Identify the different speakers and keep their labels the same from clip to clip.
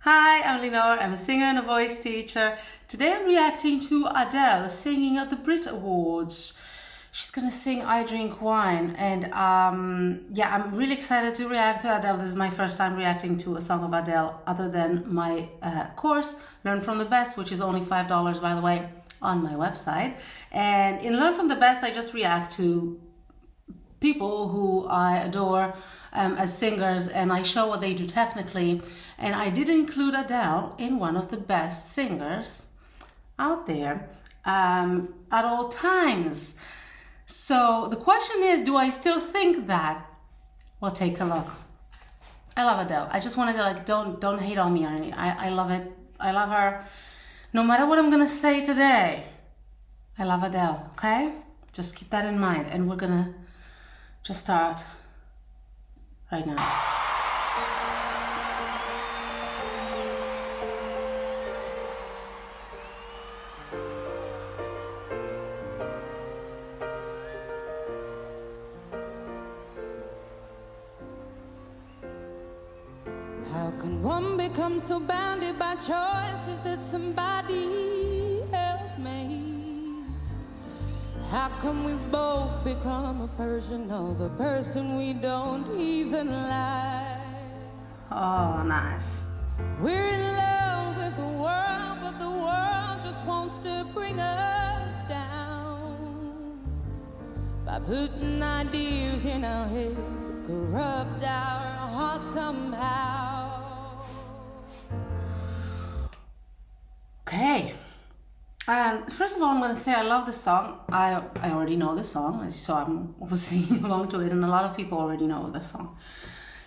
Speaker 1: Hi, I'm Lenore. I'm a singer and a voice teacher. Today I'm reacting to Adele singing at the Brit Awards. She's gonna sing I Drink Wine, and yeah, I'm really excited to react to Adele. This is my first time reacting to a song of Adele other than my course, Learn from the Best, which is only $5, by the way, on my website. And in Learn from the Best, I just react to people who I adore as singers, and I show what they do technically. And I did include Adele in one of the best singers out there at all times. So the question is, do I still think that? Well, take a look. I love Adele. I just wanted to don't hate on me or anything. I love it. I love her. No matter what I'm gonna say today, I love Adele. Okay, just keep that in mind, and we're gonna just start right now.
Speaker 2: How can one become so bounded by choices that somebody else makes? How can we both become a version of a person we don't even like?
Speaker 1: Oh, nice.
Speaker 2: We're in love with the world, but the world just wants to bring us down by putting ideas in our heads that corrupt our hearts somehow.
Speaker 1: Okay. First of all, I'm going to say I love this song. I already know this song, as you saw. I was singing along to it, and a lot of people already know this song,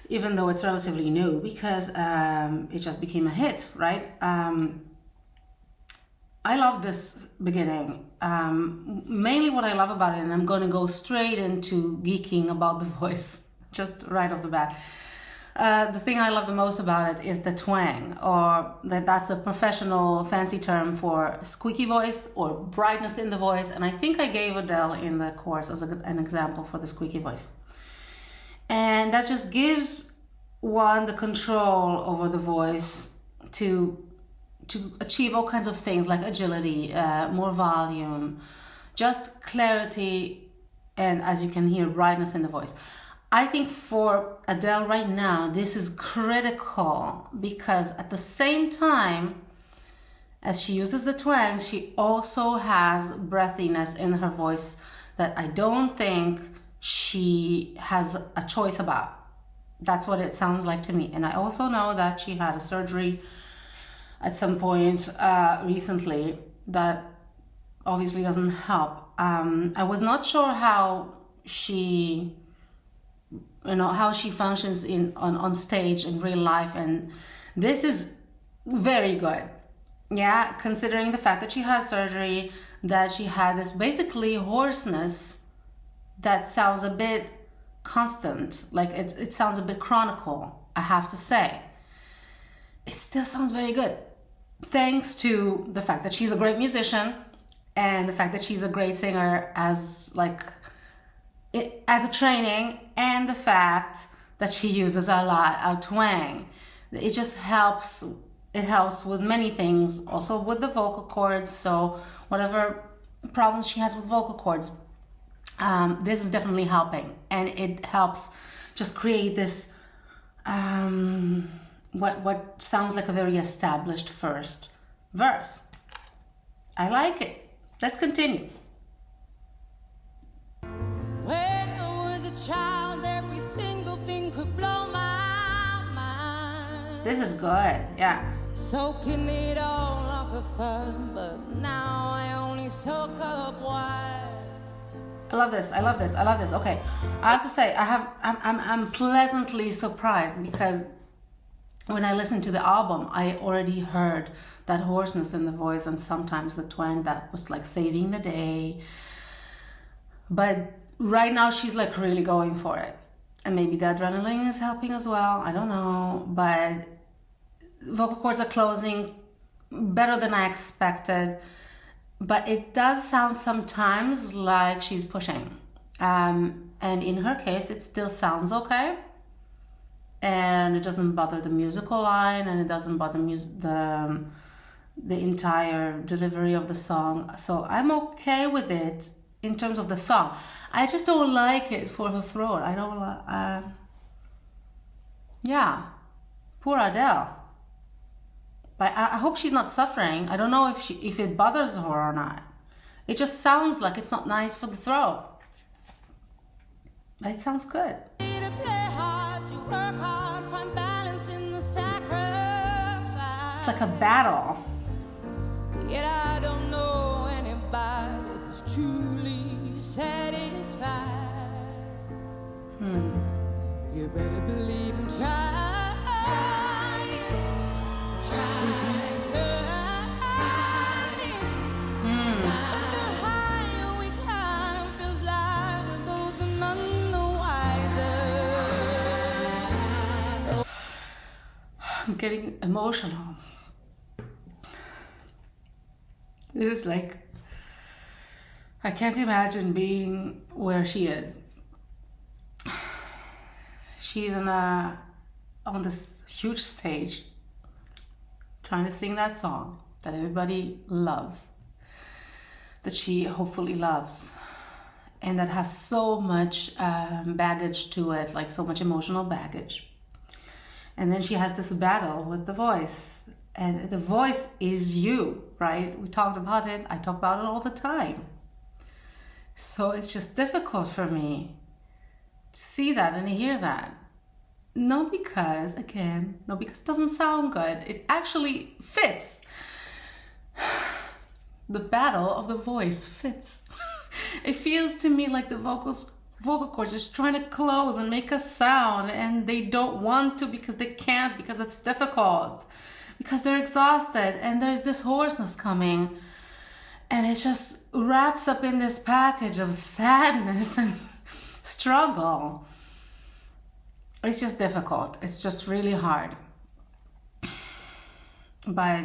Speaker 1: even though it's relatively new, because it just became a hit, right? I love this beginning. Mainly what I love about it, and I'm going to go straight into geeking about the voice, just right off the bat. The thing I love the most about it is the twang, or that's a professional fancy term for squeaky voice or brightness in the voice. And I think I gave Adele in the course as an example for the squeaky voice. And that just gives one the control over the voice to achieve all kinds of things like agility, more volume, just clarity, and as you can hear, brightness in the voice. I think for Adele right now, this is critical because at the same time as she uses the twang, she also has breathiness in her voice that I don't think she has a choice about. That's what it sounds like to me. And I also know that she had a surgery at some point recently that obviously doesn't help. I was not sure how she functions on stage in real life, and this is very good. Yeah, considering the fact that she had surgery, that she had this basically hoarseness that sounds a bit constant, like it sounds a bit chronicle, I have to say. It still sounds very good, thanks to the fact that she's a great musician and the fact that she's a great singer as a training, and the fact that she uses a lot of twang. It just helps. It helps with many things, also with the vocal cords. So whatever problems she has with vocal cords, this is definitely helping, and it helps just create this what sounds like a very established first verse. I like it. Let's continue.
Speaker 2: Child, every single thing could blow my mind.
Speaker 1: This is good, yeah.
Speaker 2: Soaking it all off for fun, but now I only soak up wine.
Speaker 1: I love this. Okay, I have to say I'm pleasantly surprised because when I listened to the album, I already heard that hoarseness in the voice and sometimes the twang that was like saving the day. But right now she's like really going for it, and maybe the adrenaline is helping as well, I don't know, but vocal cords are closing better than I expected, but it does sound sometimes like she's pushing, and in her case it still sounds okay, and it doesn't bother the musical line, and it doesn't bother the entire delivery of the song. So I'm okay with it in terms of the song. I just don't like it for her throat. I don't like. Yeah, poor Adele. But I hope she's not suffering. I don't know if it bothers her or not. It just sounds like it's not nice for the throat. But it sounds good.
Speaker 2: To play hard, you work hard, find balance in the sacrifice.
Speaker 1: It's like a battle.
Speaker 2: Yet I don't know anybody who's truly satisfied. You better believe and try to keep climbing. But the higher we climb, feels like we're both none the wiser.
Speaker 1: I'm getting emotional. It is like, I can't imagine being where she is. She's on this huge stage trying to sing that song that everybody loves, that she hopefully loves, and that has so much baggage to it, like so much emotional baggage. And then she has this battle with the voice, and the voice is you, right? We talked about it. I talk about it all the time. So it's just difficult for me to see that and hear that. Not because it doesn't sound good. It actually fits. The battle of the voice fits. It feels to me like the vocal cords just trying to close and make a sound, and they don't want to because they can't, because it's difficult, because they're exhausted, and there's this hoarseness coming, and it just wraps up in this package of sadness and struggle. It's just difficult. It's just really hard. But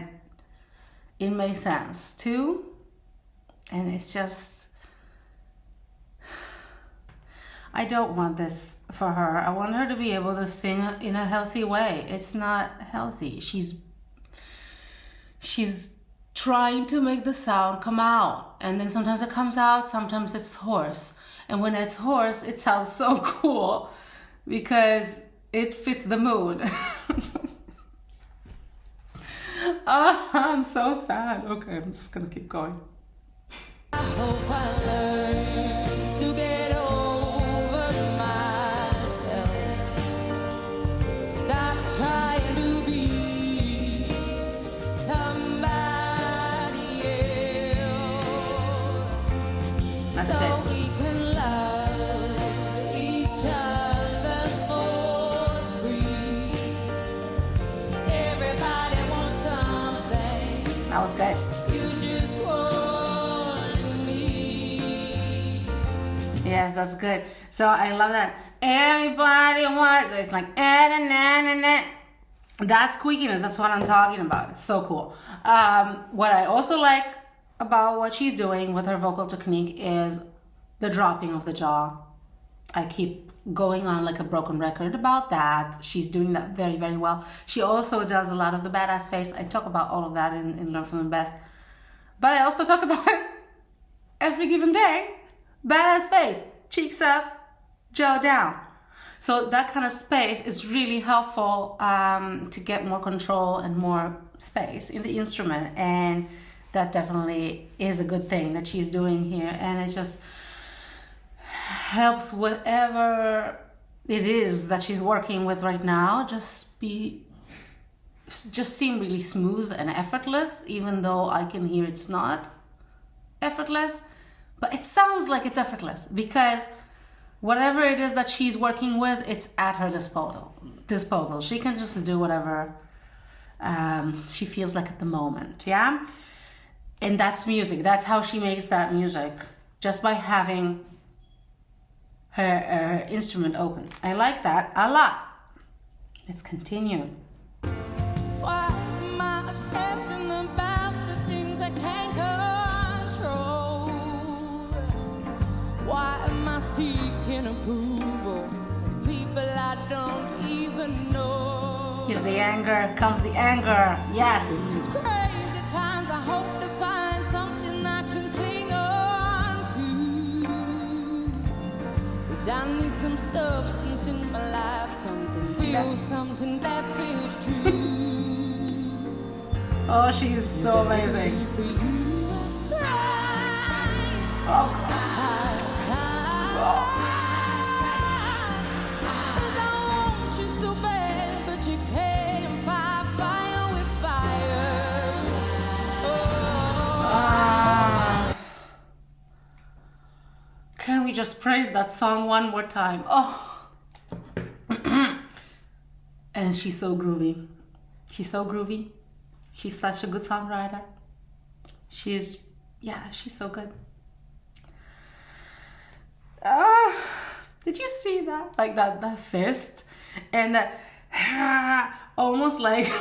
Speaker 1: it makes sense too. And it's just, I don't want this for her. I want her to be able to sing in a healthy way. It's not healthy. She's trying to make the sound come out. And then sometimes it comes out, sometimes it's hoarse. And when it's hoarse, it sounds so cool, because it fits the mood. I'm so sad. Okay, I'm just gonna keep going.
Speaker 2: I hope I learn to get over myself. Stop trying to be somebody else.
Speaker 1: That's
Speaker 2: So
Speaker 1: it.
Speaker 2: we can love each other for free. Everybody wants something.
Speaker 1: That was good.
Speaker 2: You just want me.
Speaker 1: Yes, that's good. So I love that. Everybody wants. It's like that's squeakiness. That's what I'm talking about. It's so cool. What I also like about what she's doing with her vocal technique is the dropping of the jaw. I keep going on like a broken record about that. She's doing that very, very well. She also does a lot of the badass face. I talk about all of that in Learn From the Best. But I also talk about it every given day. Badass face, cheeks up, jaw down. So that kind of space is really helpful to get more control and more space in the instrument. And that definitely is a good thing that she's doing here. And it just helps whatever it is that she's working with right now just seem really smooth and effortless, even though I can hear it's not effortless. But it sounds like it's effortless because whatever it is that she's working with, it's at her disposal. She can just do whatever she feels like at the moment, yeah? And that's music. That's how she makes that music, just by having her instrument open. I like that a lot. Let's continue.
Speaker 2: Why am I obsessing about the things I can't control? Why am I seeking approval from people I don't even know?
Speaker 1: Here's the anger, comes the anger. Yes.
Speaker 2: These crazy times, I hope to find something I can cling on to. 'Cause I need some substance in my life, something real, something that feels true.
Speaker 1: Oh, she's so amazing.
Speaker 2: For you, I cry.
Speaker 1: Oh, God. Can we just praise that song one more time? Oh. And she's so groovy. She's so groovy. She's such a good songwriter. She's so good. Did you see that? Like that fist? And that almost like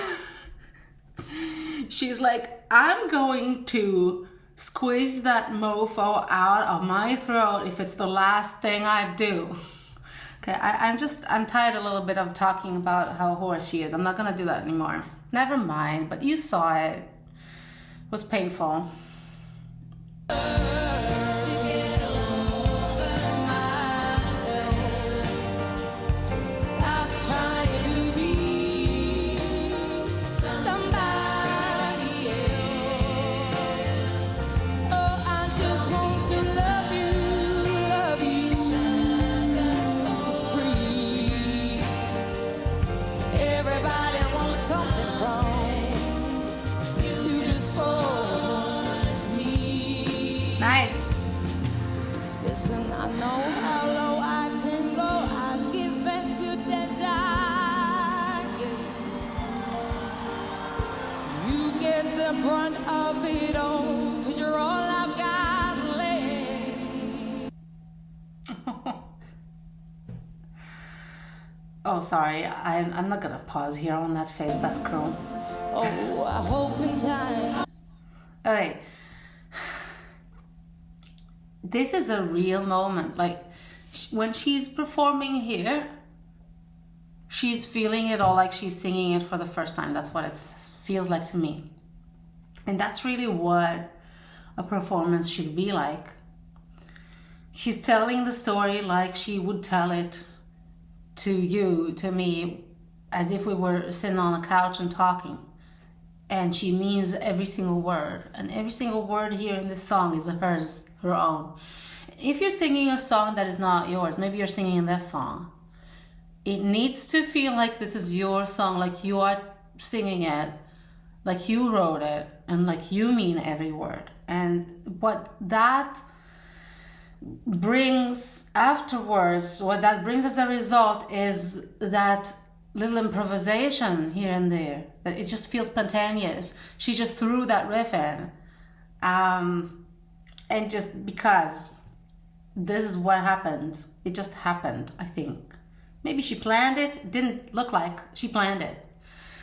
Speaker 1: she's like, I'm going to squeeze that mofo out of my throat if it's the last thing I do. Okay, I'm tired a little bit of talking about how hoarse she is. I'm not gonna do that anymore. Never mind, but you saw it. It was painful. Nice.
Speaker 2: Listen, I know how low I can go. I give as good as I get. You get the brunt of it all, 'cause you're all I've got left.
Speaker 1: Oh, sorry. I'm not gonna pause here on that face. That's cruel.
Speaker 2: Oh, I hope in time.
Speaker 1: Okay. This is a real moment. Like, when she's performing here, she's feeling it all like she's singing it for the first time. That's what it feels like to me. And that's really what a performance should be like. She's telling the story like she would tell it to you, to me, as if we were sitting on a couch and talking. And she means every single word. And every single word here in this song is hers, her own. If you're singing a song that is not yours, maybe you're singing this song, it needs to feel like this is your song, like you are singing it, like you wrote it, and like you mean every word. And what that brings afterwards, what that brings as a result is that little improvisation here and there, that it just feels spontaneous. She just threw that riff in, and just because this is what happened, it just happened. I think maybe she planned it. Didn't look like she planned it.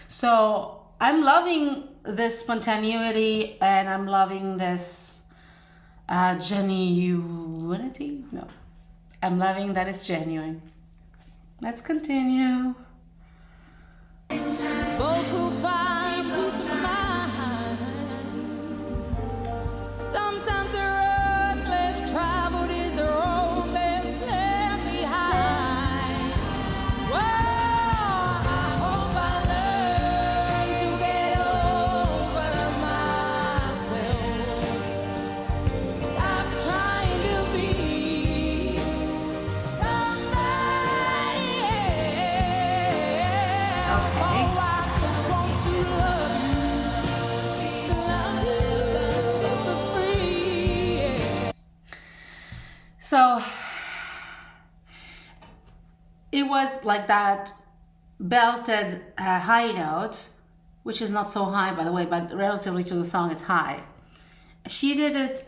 Speaker 1: So I'm loving this spontaneity, and I'm loving this genuinity. No, I'm loving that it's genuine. Let's continue.
Speaker 2: Both will find peace of mind. Sometimes the road less traveled is the road best left behind. Well, I hope I learn to get over myself. Stop trying to be somebody else. Oh, I just want to love you free.
Speaker 1: So it was like that belted high note, which is not so high, by the way, but relatively to the song, it's high. She did it.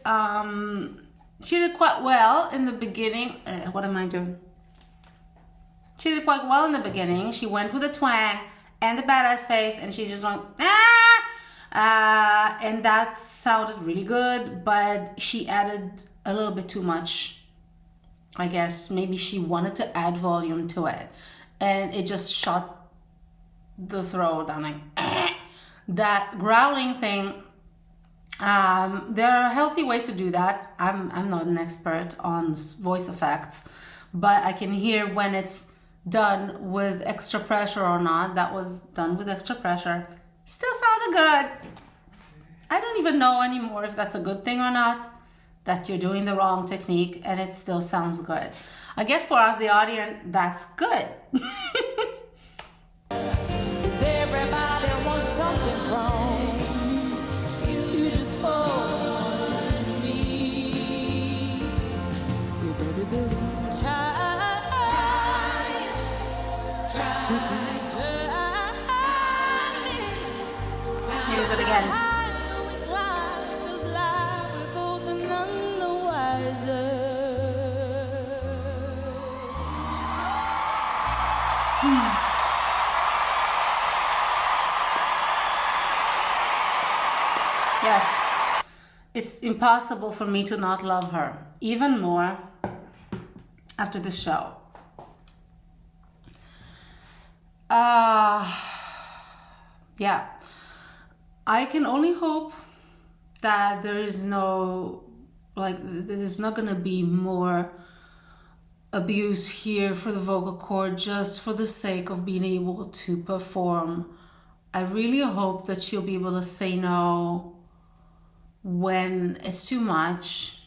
Speaker 1: She did quite well in the beginning. What am I doing? She did quite well in the beginning. She went with the twang and the badass face, and she just went and that sounded really good. But she added a little bit too much. I guess maybe she wanted to add volume to it, and it just shot the throat. I'm like, that growling thing. There are healthy ways to do that. I'm not an expert on voice effects, but I can hear when it's done with extra pressure or not. That was done with extra pressure. Still sounded good. I don't even know anymore if that's a good thing or not, that you're doing the wrong technique and it still sounds good. I guess for us, the audience, that's good.
Speaker 2: 'Cause everybody wants something from you, just for me. You better believe and try to
Speaker 1: Here's it again.
Speaker 2: we climb, feels like we're both none the wiser.
Speaker 1: Yes, it's impossible for me to not love her, even more after this show. Yeah, I can only hope that there's not gonna be more abuse here for the vocal cord just for the sake of being able to perform. I really hope that she'll be able to say no when it's too much.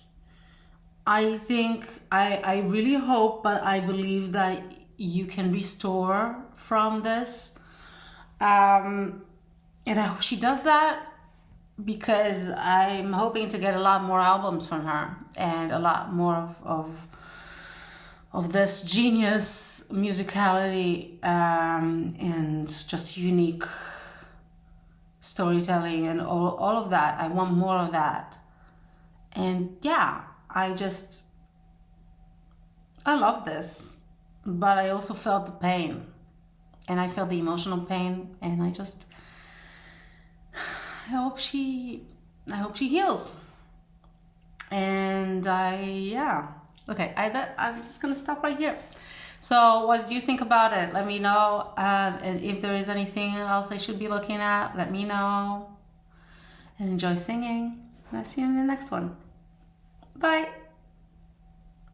Speaker 1: I think, I really hope, but I believe that you can restore from this. And I hope she does that, because I'm hoping to get a lot more albums from her and a lot more of this genius musicality and just unique storytelling and all of that. I want more of that. And yeah, I love this, but I also felt the pain, and I felt the emotional pain, and I hope she heals. And okay, I'm just gonna stop right here. So what did you think about it? Let me know. And if there is anything else I should be looking at, let me know. And enjoy singing. And I'll see you in the next one. Bye.